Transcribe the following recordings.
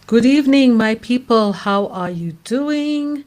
Good evening, my people. How are you doing?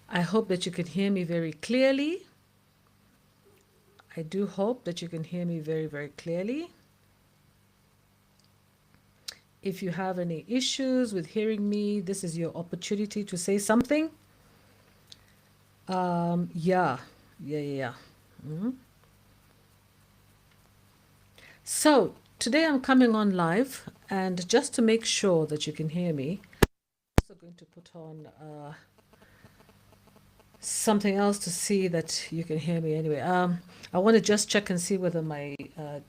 I hope that you can hear me very clearly. I do hope that you can hear me very, very clearly. If you have any issues with hearing me, this is your opportunity to say something. Yeah. Mhm. So today I'm coming on live, and just to make sure that you can hear me, I'm also going to put on something else to see that you can hear me anyway. I want to just check and see whether my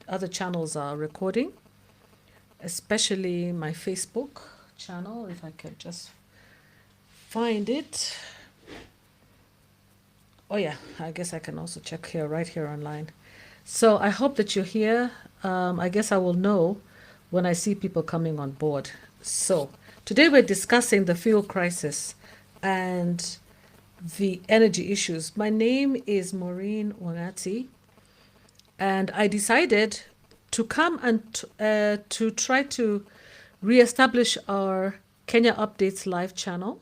other channels are recording, especially my Facebook channel, if I can just find it. Oh yeah, I guess I can also check here, right here online. So I hope that you're here. I guess I will know when I see people coming on board. So today we're discussing the fuel crisis and the energy issues. My name is Maureen Wangati, and I decided to come and to try to reestablish our Kenya Updates live channel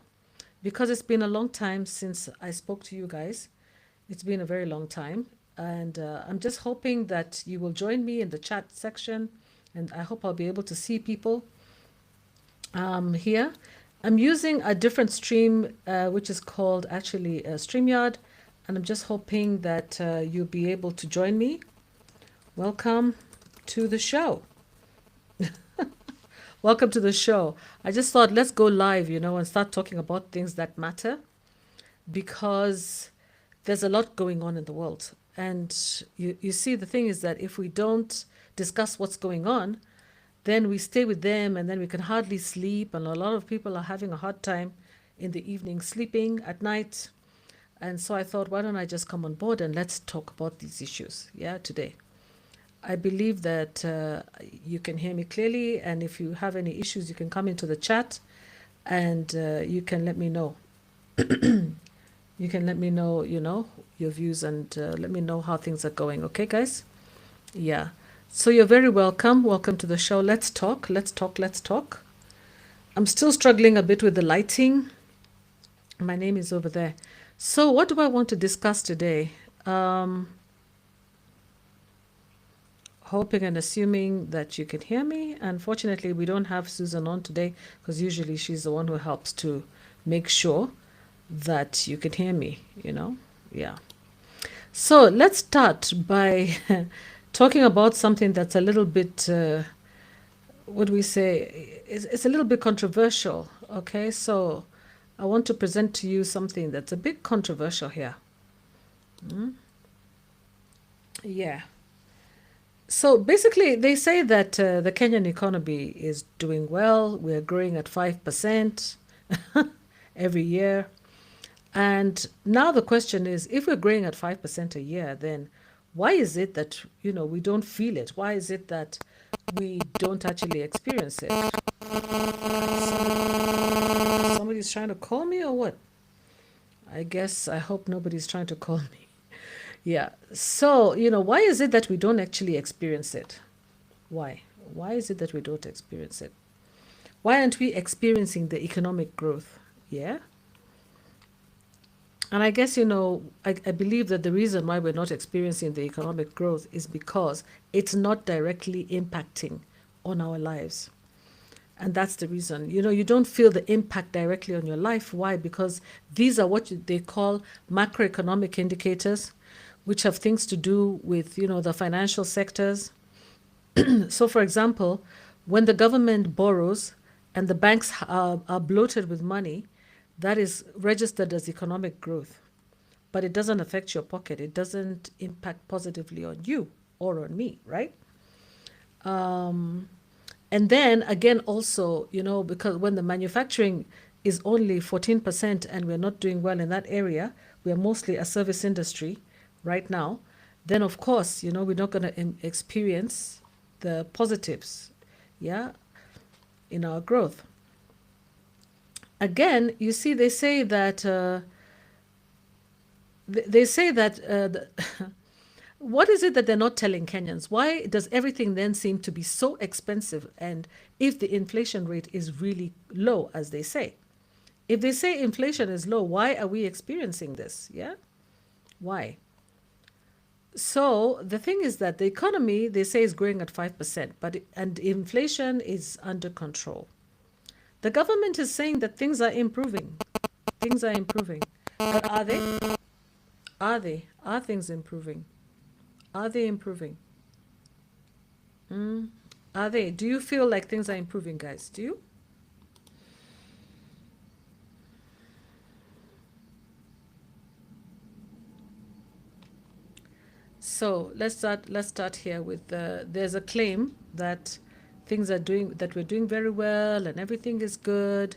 because it's been a long time since I spoke to you guys. It's been a very long time, and I'm just hoping that you will join me in the chat section, and I hope I'll be able to see people here. I'm using a different stream, which is called actually StreamYard, and I'm just hoping that you'll be able to join me. Welcome to the show. Welcome to the show. I just thought let's go live, and start talking about things that matter because there's a lot going on in the world. And you see, the thing is that if we don't discuss what's going on, then we stay with them and then we can hardly sleep. And a lot of people are having a hard time in the evening sleeping at night. And so I thought, why don't I just come on board and let's talk about these issues, today. I believe that you can hear me clearly, and if you have any issues, you can come into the chat and you can let me know. You can let me know, your views and let me know how things are going. Okay, guys? Yeah. So you're very welcome. Welcome to the show. Let's talk. Let's talk. Let's talk. I'm still struggling a bit with the lighting. My name is over there. So what do I want to discuss today? Hoping and assuming that you can hear me. Unfortunately, we don't have Susan on today because usually she's the one who helps to make sure that you can hear me, Yeah. So let's start by talking about something that's a little bit, what do we say? It's a little bit controversial, okay? So I want to present to you something that's a bit controversial here. Yeah. So basically, they say that the Kenyan economy is doing well. We're growing at 5% every year. And now the question is, if we're growing at 5% a year, then why is it that, we don't feel it? Why is it that we don't actually experience it? Somebody's trying to call me or what? I hope nobody's trying to call me. Yeah. So, why is it that we don't actually experience it? Why? Why is it that we don't experience it? Why aren't we experiencing the economic growth? Yeah. And I guess, I believe that the reason why we're not experiencing the economic growth is because it's not directly impacting on our lives. And that's the reason. You don't feel the impact directly on your life. Why? Because these are what they call macroeconomic indicators, which have things to do with, the financial sectors. So, for example, when the government borrows and the banks are bloated with money, that is registered as economic growth. But it doesn't affect your pocket. It doesn't impact positively on you or on me, right? And then again, also, because when the manufacturing is only 14% and we're not doing well in that area, we're mostly a service industry right now, then of course, we're not going to experience the positives, in our growth. Again, you see, they say that What is it that they're not telling Kenyans? Why does everything then seem to be so expensive? And if the inflation rate is really low, as they say, if they say inflation is low, why are we experiencing this? Yeah? Why? So the thing is that the economy, they say, is growing at 5%, and inflation is under control. The government is saying that things are improving. Things are improving. But are they? Are they? Are things improving? Are they improving? Are they? Do you feel like things are improving, guys? Do you? So let's start here with there's a claim that we're doing very well and everything is good.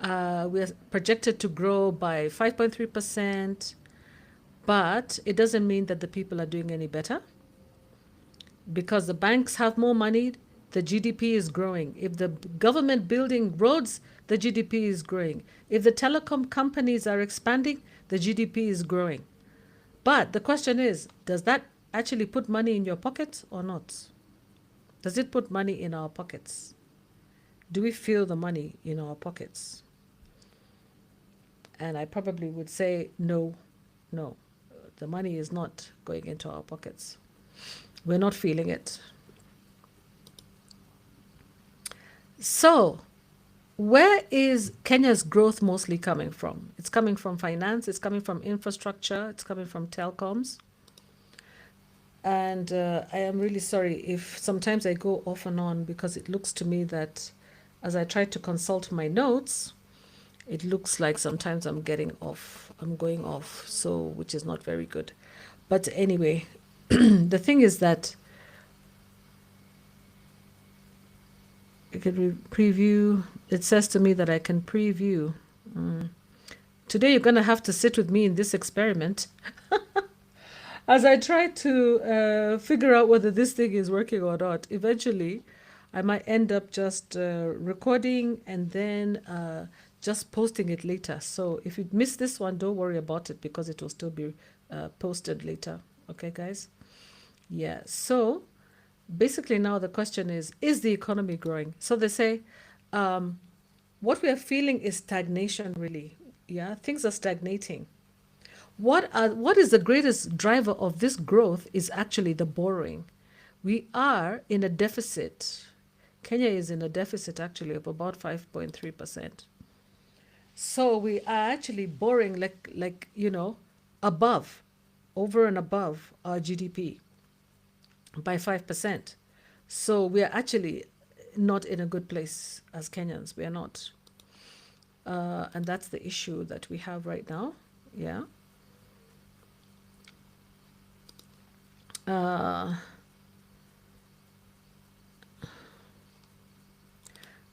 We're projected to grow by 5.3%, but it doesn't mean that the people are doing any better because the banks have more money, the GDP is growing. If the government building roads, the GDP is growing. If the telecom companies are expanding, the GDP is growing. But the question is, does that actually put money in your pocket or not? Does it put money in our pockets? Do we feel the money in our pockets? And I probably would say no, no. The money is not going into our pockets. We're not feeling it. So, where is Kenya's growth mostly coming from? It's coming from finance, it's coming from infrastructure, it's coming from telecoms. And I am really sorry if sometimes I go off and on because it looks to me that as I try to consult my notes, it looks like sometimes I'm going off, so which is not very good. But anyway, the thing is that you can preview. It says to me that I can preview. Today you're going to have to sit with me in this experiment as I try to figure out whether this thing is working or not. Eventually, I might end up just recording and then just posting it later. So if you miss this one, don't worry about it because it will still be posted later. Okay, guys? Yeah. So basically now the question is the economy growing? So they say what we are feeling is stagnation, really. Yeah, things are stagnating. What is the greatest driver of this growth is actually the borrowing. We are in a deficit. Kenya is in a deficit actually of about 5.3%. So we are actually borrowing like above, over and above our GDP by 5%. So we are actually not in a good place as Kenyans. We are not. And that's the issue that we have right now. Yeah.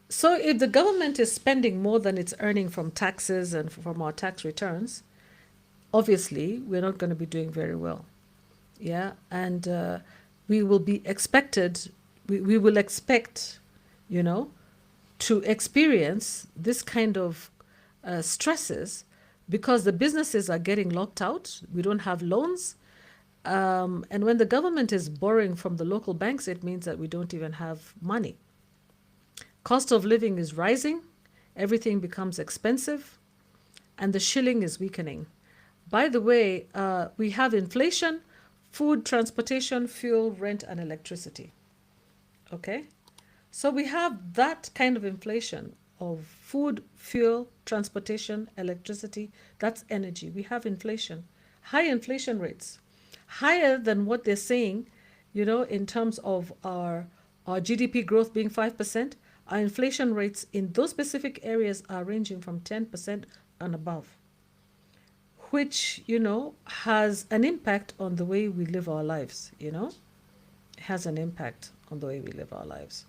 So if the government is spending more than it's earning from taxes and from our tax returns, obviously we're not going to be doing very well. Yeah. And we will be expected, we will expect, to experience this kind of stresses because the businesses are getting locked out. We don't have loans. And when the government is borrowing from the local banks, it means that we don't even have money. Cost of living is rising, everything becomes expensive, and the shilling is weakening. By the way, we have inflation, food, transportation, fuel, rent, and electricity. Okay? So we have that kind of inflation of food, fuel, transportation, electricity. That's energy. We have inflation, high inflation rates, higher than what they're saying, in terms of our GDP growth being 5%. Our inflation rates in those specific areas are ranging from 10% and above, which, has an impact on the way we live our lives, It has an impact on the way we live our lives.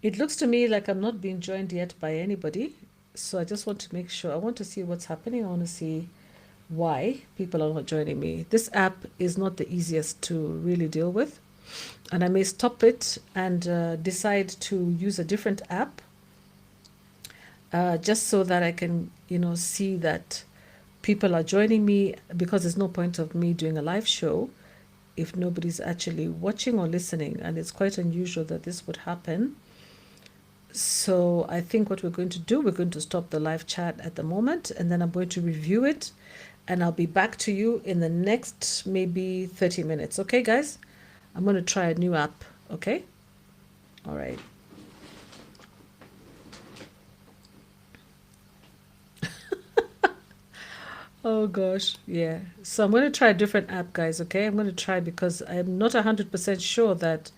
It looks to me like I'm not being joined yet by anybody. So I just want to make sure. I want to see what's happening. I want to see why people are not joining me. This app is not the easiest to really deal with. And I may stop it and decide to use a different app just so that I can, see that people are joining me, because there's no point of me doing a live show if nobody's actually watching or listening, and it's quite unusual that this would happen. So I think what we're going to do, we're going to stop the live chat at the moment, and then I'm going to review it, and I'll be back to you in the next maybe 30 minutes. Okay, guys? I'm going to try a new app. Okay? All right. Oh gosh, yeah. So I'm going to try a different app, guys, okay? I'm going to try because I'm not 100% sure that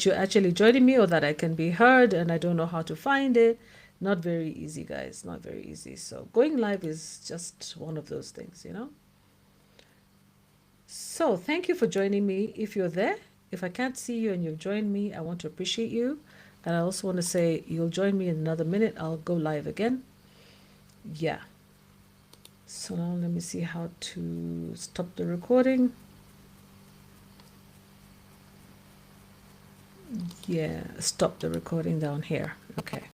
you're actually joining me or that I can be heard, and I don't know how to find it. Not very easy, guys. Not very easy. So going live is just one of those things, you know? So thank you for joining me. If you're there, if I can't see you and you've joined me, I want to appreciate you. And I also want to say you'll join me in another minute. I'll go live again. Yeah. So now let me see how to stop the recording. Yeah, stop the recording down here. Okay.